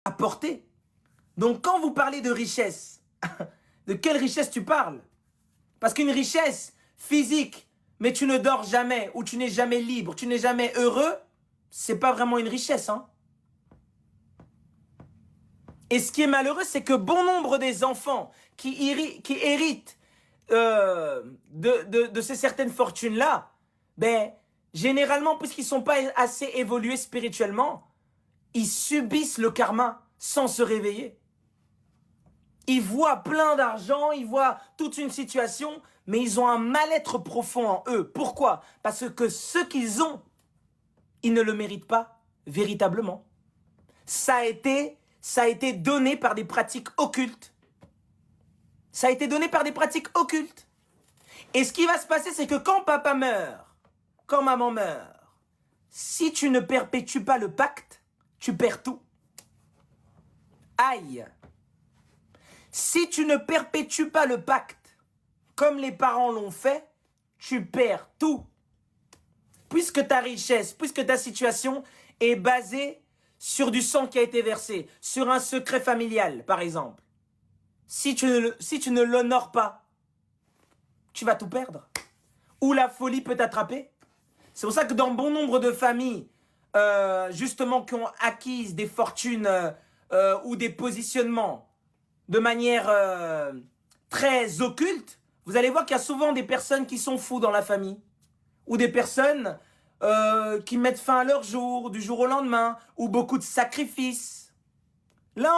apporter. Donc quand vous parlez de richesse, de quelle richesse tu parles? Parce qu'une richesse physique, mais tu ne dors jamais, ou tu n'es jamais libre, tu n'es jamais heureux, c'est pas vraiment une richesse, hein. Et ce qui est malheureux, c'est que bon nombre des enfants qui héritent de ces certaines fortunes-là, ben, généralement, puisqu'ils ne sont pas assez évolués spirituellement, ils subissent le karma sans se réveiller. Ils voient plein d'argent, ils voient toute une situation, mais ils ont un mal-être profond en eux. Pourquoi? Parce que ce qu'ils ont, ils ne le méritent pas véritablement. Ça a été donné par des pratiques occultes. Ça a été donné par des pratiques occultes. Et ce qui va se passer, c'est que quand papa meurt, quand maman meurt, si tu ne perpétues pas le pacte, tu perds tout. Aïe! Si tu ne perpétues pas le pacte, comme les parents l'ont fait, tu perds tout. Puisque ta richesse, puisque ta situation est basée sur du sang qui a été versé, sur un secret familial, par exemple. Si tu ne l'honores pas, tu vas tout perdre. Ou la folie peut t'attraper. C'est pour ça que dans bon nombre de familles, justement, qui ont acquis des fortunes ou des positionnements de manière très occulte, vous allez voir qu'il y a souvent des personnes qui sont fous dans la famille. Ou des personnes qui mettent fin à leur jour, du jour au lendemain, ou beaucoup de sacrifices. Là,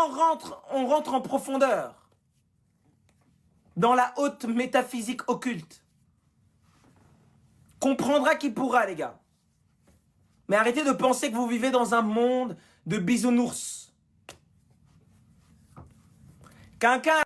on rentre en profondeur. Dans la haute métaphysique occulte. Comprendra qui pourra, les gars. Mais arrêtez de penser que vous vivez dans un monde de bisounours. Quelqu'un